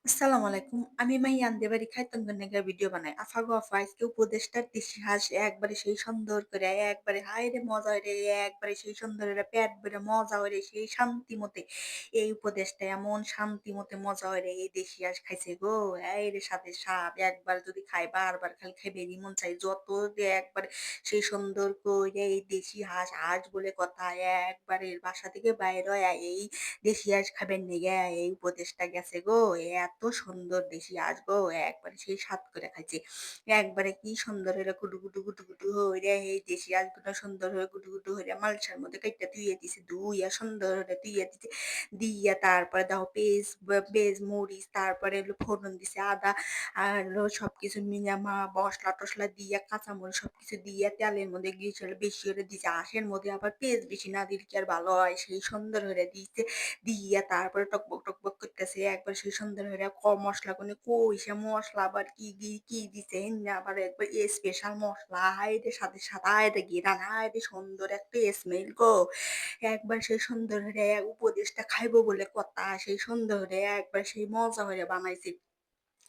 আসসালামু আলাইকুম। আমি মাইয়ান দেবাড়ি খাইতন নাগা ভিডিও বানাই। আফা গো আফা আজকে উপদেশটার দেশি হাঁস একবারে সেই সুন্দর করে একবারে হায় রে মজা রে একবারে সেই সুন্দর করে পেট ভরে মজা করে সেই শান্তি মতে এই উপদেশটা এমন শান্তি মতে মজা করে এই দেশি হাঁস খাইছে গো। এই রে সাথে সাপ একবার যদি খাই বারবার খালি খাইবেরই মন চাই। যত যে একবারে সেই সুন্দর করে এই দেশি হাঁস হাঁস বলে কথা একবারে বাসা থেকে বাইর হইয়া এই দেশি হাঁস খাবেন নিগা এই উপদেশটা গেছে গো। এত সুন্দর দেশি হাঁস গো একবারে সেই স্বাদ করে খাইছে। একবারে কি সুন্দর হইরা কুটু, কুটু, কুটু, কুটু হইরা এই দেশি হাঁসগুলো সুন্দর হয়ে কুটু, কুটু হইরা মালসার মধ্যে কাইট্টা ধুইয়া দিছে। ধুইয়া সুন্দর হইরা ধুইয়া দিছে। দিয়া তারপরে দাও পেঁয়াজ, মরিচ তারপরে হলো ফোড়ন দিছে আদা আর হলো সবকিছু মসলা-টসলা দিয়া কাঁচামরিচ সবকিছু দিয়া তেলের মধ্যে গিয়েছিল বেশি করে দিছে। হাঁসের মধ্যে আবার পেঁয়াজ বেশি না দিলে কি আর ভালো হয়? সেই সুন্দর হইরা দিছে। দিয়া তারপরে টকবক, টকবক করতেছে একবার সেই সুন্দর হইরা মসলা কোনে কইসা মসলা আবার কি দিছে হেন্না আবার একবার স্পেশাল মসলা হায়রে সাথে সাদা হায়রে ঘিরান হায়রে সুন্দর একটা স্মেল গো। একবার সেই সুন্দর হইরা উপদেশটা খাইবো বলে কথা সেই সুন্দর হইরা একবার সেই মজা হইরা বানাইছে।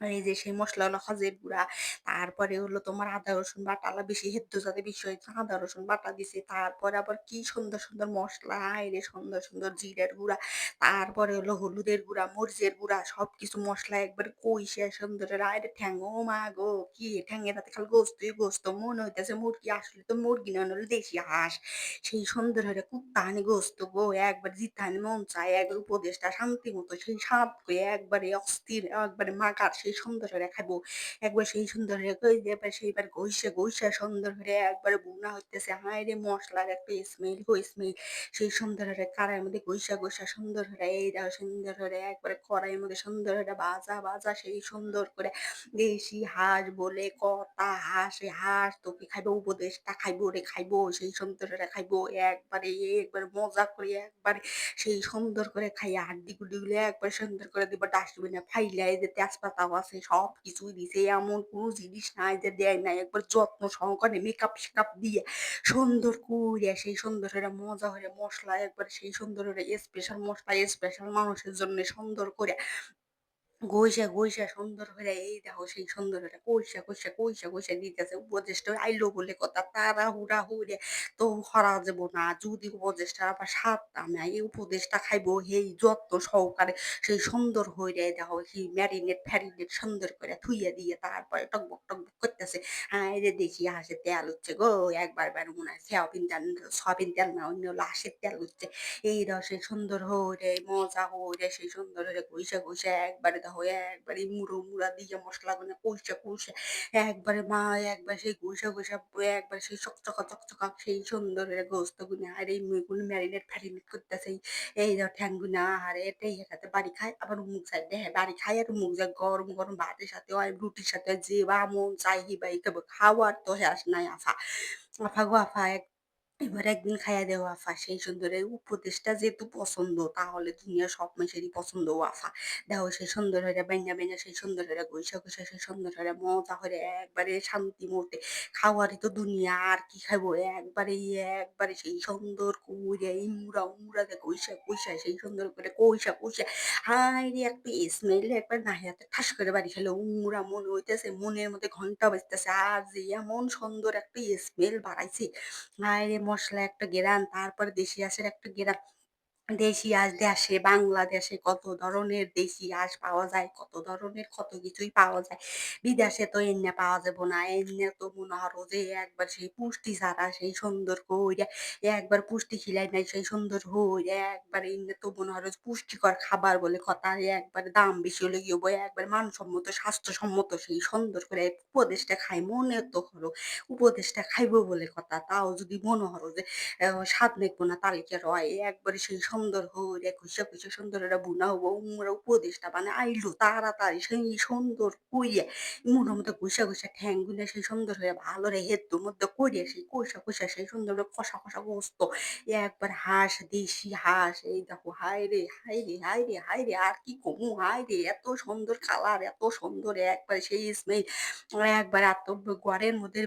এই যে সেই মসলা হলো হলুদের গুঁড়া, তারপরে হলো তোমার আদা রসুন বাটা বেশি হেদ্দ যাতে বেশি হয়েছে আদা রসুন বাটা দিছে। তারপরে আবার কি সুন্দর, সুন্দর মসলা হায়রে সুন্দর, সুন্দর জিরার গুঁড়া, তারপরে হলো হলুদের গুঁড়া, মরিচের গুঁড়া সবকিছু মসলা একবারে কইষা সুন্দর হায়রে ঠ্যাং ও মা গো! কি ঠ্যাংয়ের হাতে খালি গোস্তই গোস্ত। মনে হইতেছে মুরগি আসলে তো মুরগি না হলো দেশি হাঁস। সেই সুন্দর হইরা কুত্তাহানি গোস্ত গো একবার জিথানি মন চায় এক উপদেশটা শান্তি মতো সেই স্বাদ কইয়া একবারে অস্থির একবারে মাখার সেই সুন্দর হইরা খাইবো। একবার সেই সুন্দর হইরা কই যে এবার সেইবার ঘইষা সুন্দর হইরা একবারে ভুনা হইতেছে। হায়রে মসলার একটা স্মেল গো স্মেল। সেই সুন্দর হইরা কড়াইয়ের মধ্যে ঘইষা সুন্দর হইরা এই দাও সুন্দর হইরা একবারে কড়াইয়ের মধ্যে সুন্দর হইরা ভাজা সেই সুন্দর করে দেশি হাঁস বলে কথা হাঁস তোকে খাইবো উপদেশটা খাইবো রে খাইবো সেই সুন্দর করে খাইবো একবারে মজা করে একবারে সেই সুন্দর করে খাইয়া হাড্ডি গুড্ডি গুলো একবার সুন্দর করে দিব ডাস্টবিনে ফাইলা এই যে তেজপাতাও আছে সব কিছুই দিছে এমন কোনো জিনিস নাই যে দেয় নাই একবার যত্ন সহকারে মেকআপ শেকআপ দিয়ে সুন্দর কইরা সেই সুন্দর করে মজা করে মসলা একবার সেই সুন্দর করে স্পেশাল মসলা স্পেশাল মানুষের জন্য সুন্দর করে ঘইষা সুন্দর হইরা এই দেখো সেই সুন্দর হইরা কইষা দিতেছে। উপদেশটা আইলো বলে কথা। তাড়াহুড়া হইরে তো হরা যাবো না। যদি উপদেশটার আবার স্বাদটা নাই, এই উপদেশটা খাইবো সেই যত্ন সহকারে সেই সুন্দর হইরা এই দেখো সেই ফ্যারিনেট সুন্দর করে থুইয়া দিয়ে তারপরে টকবক করতেছে। হায়রে দেশি হাঁসের তেল হচ্ছে গো। একবার মনে হয় সয়াবিন তেল না অন্য হলো হাঁসের তেল হচ্ছে। এই রসে সুন্দর হইরে মজা হইরে সেই সুন্দর হইরে ঘইষা একবারে দেখো একবারে মুড়া দিয়ে মসলাগুলো কইষা একবারে মা একবার সেই ঘইষা একবার সেই চকচকা সেই সুন্দর হইরে গোস্তগুলো আর এই মুইগুলো ফ্যারিনেট করতেছে এই দাও ঠ্যাংগুনা আহারে এটাই এটাতে বাড়ি খায় আবার অমুক সাইড দেহে বাড়ি খায় আর অমুক যায় গরম গরম ভাতের সাথে হয় রুটির সাথে যে বা মন চাই হিবাই খাবো খাওয়ার তো শেষ নাই আফা আফা গো আফা এবার একদিন খাইয়া দেও আফা সেই সুন্দর এই উপদেশটা যেহেতু পছন্দ তাহলে দুনিয়ার সব মানুষেরই পছন্দ ও আফা দেখো সেই সুন্দর হইরা বেঞ্জা সেই সুন্দর হইরা ঘইষা সেই সুন্দর হইরা মজা হইরা একবারে শান্তি মুহূর্তে খাওয়ারই তো দুনিয়া আর কি খাইবো একবারে সেই সুন্দর কইরা এই মুড়া দিয়ে ঘইষা সেই সুন্দর করে কইষা হায় রে একটা স্মেল একবার নাহিয়াতে ঠাস করে বাড়ি খেলো উমরা মনে হইতেছে মনের মধ্যে ঘন্টা বাজতেছে আর যে এমন সুন্দর একটা স্মেল বাড়াইছে হায়রে মসলা একটা ঘেরান, তারপরে দেশি হাঁসের একটা ঘেরান। দেশি হাঁস দেশে বাংলাদেশে কত ধরনের দেশি হাঁস পাওয়া যায়, কত ধরনের কত কিছুই পাওয়া যায়। বিদেশে তো এন্যা পাওয়া যাবে না। এন্যা তো মনে হরো যে একবার সেই পুষ্টি ছাড়া সেই সুন্দর কইরা একবার পুষ্টি খিলাই নাই সেই সুন্দর হইরা একবার এন্যা তো মনে হরো যে পুষ্টিকর খাবার বলে কথা। একবার দাম বেশি হলে কি হইবো একবার মানসম্মত স্বাস্থ্যসম্মত সেই সুন্দর করে উপদেশটা খাই মনে তো হলো উপদেশটা খাইবো বলে কথা। তাও যদি মনে হরো যে স্বাদ দেখবো না তাহলে কি আর হয়? একবারে সেই সুন্দর হইরা ঘইষা সুন্দর হইরা ভুনা হবো। উমরা উপদেশটা মানে আইলো তাড়াতাড়ি সেই সুন্দর কইরা মুড়োর মধ্যে ঘইষা ঠ্যাংগুলা সেই সুন্দর হইরা ভালো রে হেদ্দুর মধ্যে কইরা সেই কইষা সেই সুন্দর করে কষা গোস্ত। একবার হাঁস, দেশি হাঁস এই দেখো হায়রে! আর কি কমু হায়রে! এত সুন্দর কালার, এত সুন্দর একবারে সেই স্মেল একবার এত ঘরের মধ্যে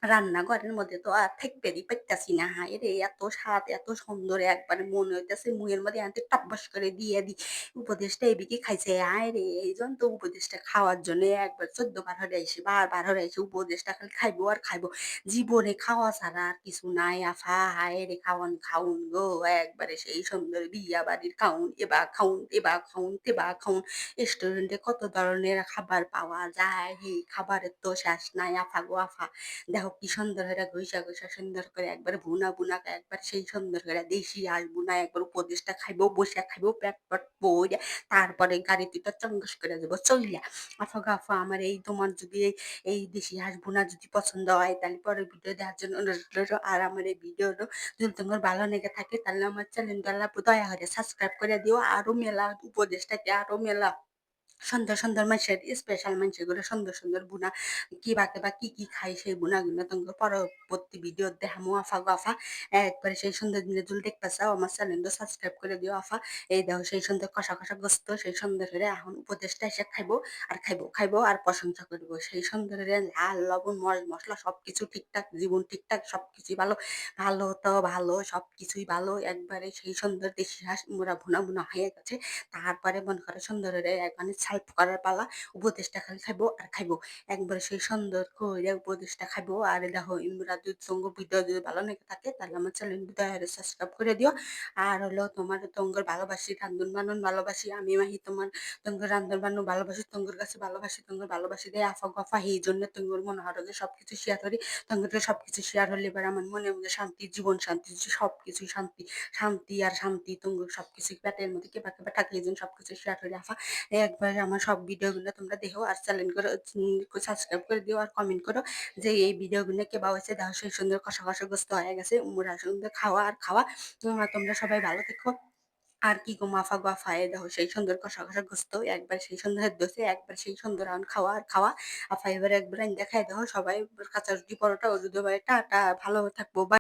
রান্নাঘরের মধ্যে তো আর থাকতেই পারতাছি না। হায়রে! এত স্বাদ, এত সুন্দর একবারে মনে হইতেছে মুখের মধ্যে আনতে টপবাস করে দিয়ে দিই। উপদেশটা এদিকে খাইছে। হায়রে! এইজন তো উপদেশটা খাওয়ার জন্য একবার ১৪ বার হইরা আইছি। বারবার হইরা আইছি উপদেশটা খালি খাইবো আর খাইবো। জীবনে খাওয়া ছাড়া আর কিছু নাই আফা। হায়রে! খাওন, খাউন গো একবারে সেই সুন্দর বিয়া বাড়ির খাউন। এবা খাউন, এবা খাউন, তেবা খাউন। রেস্টুরেন্টে কত ধরনের খাবার পাওয়া যায়। এই খাবারের তো শেষ নাই আফা গো আফা। দেখো কি সুন্দর করে ঘইষা ঘইষা সুন্দর করে একবার ভুনা ভুনা একবার সেই সুন্দর করে দেশি আল ভুনা একবার উপদেশটা খাইবো বসে খাইবো পেট পট পইরা তারপরে গাড়িতে তো চঙ্গস করে যাবো চইলা আফা গো আফা আমার এই তোমার যদি এই দেশি হাঁস ভুনা যদি পছন্দ হয় তাহলে পরে ভিডিও দেওয়ার জন্য অনুরোধ রইলো। আর আমার এই ভিডিওটা যদি তোমার ভালো লেগে থাকে তাহলে আমার চ্যানেলটা দয়া করে সাবস্ক্রাইব করে দিও। আরো মেলা উপদেশটাকে আরো মেলা সুন্দর, সুন্দর মাইনষের স্পেশাল মাইনষেগুলো সুন্দর, সুন্দর বুনা কিবাকে বা কি, কি খায় সেই বুনাগুলো তোমাকে পরবর্তী ভিডিও দেখামু আফা গো আফা। একবারে সেই সুন্দর দিনে যদি দেখতে চাও আমার চ্যানেলটা সাবস্ক্রাইব করে দিও আফা। এই দেখো সেই সুন্দর কষা, কষা গোস্ত সেই সুন্দর করে এখন উপদেশটা এসে খাইবো আর খাইবো, খাইবো আর প্রশংসা করবো। সেই সুন্দর করে লাল, লবণ, মরিচ, মসলা সবকিছু ঠিকঠাক, জীবন ঠিকঠাক সবকিছুই ভালো। ভালো তো ভালো সবকিছুই ভালো। একবারে সেই সুন্দর দেশি হাঁস মুড়া ভুনা, ভুনা হয়ে গেছে। তারপরে মনে করে সুন্দর করে মানে সার্ভ করার পালা উপদেশটা খালি খাইবো আর খাইবো একবার সেই সুন্দর করে উপদেশটা খাইবো। আর দেখো ইমরা যদি তোমার ভিডিও যদি ভালো লেগে থাকে তাহলে আমার চ্যানেল দয়া সাবস্ক্রাইব করে দিও। আর হলো তোমার তোমার ভালোবাসি রান্ধন বান্নন ভালোবাসি আমি মাহি তোমার তোমার রান্ধন বান্নন ভালোবাসি তোমার কাছে ভালোবাসি তোমার ভালোবাসি দেয় আফা গফা এই জন্য তোমার মনে হয় যে সবকিছু শেয়ার করি তোমার সবকিছু শেয়ার হলে এবার আমার মনে মধ্যে শান্তি জীবন শান্তি সবকিছুই শান্তি শান্তি আর শান্তি তোমার সবকিছু পেটের মধ্যে কেবা কেবা থাকলে যেন সবকিছু শেয়ার করে আফা। একবার আমার সব ভিডিওগুলো তোমরা দেখো আর চ্যানেল করে সাবস্ক্রাইব করে দিও আর কমেন্ট করো যে এই ভিডিওগুলো কেবা হয়েছে দেখো সেই সুন্দর কষা কষা গোস্ত হয়ে গেছে উমরা সুন্দর খাওয়া আর খাওয়া। তোমরা তোমরা সবাই ভালো থেকো। আর কি গো মাফা গাফা এ দেখো সেই সুন্দর কষা কষা গোস্ত একবার সেই সুন্দর দোষে একবার সেই সুন্দর আন খাওয়া আর খাওয়া আফা এবার একবার দেখাই দেখো সবাই কাঁচা রুটি পরোটা ও দুধ টাটা ভালো থাকবো।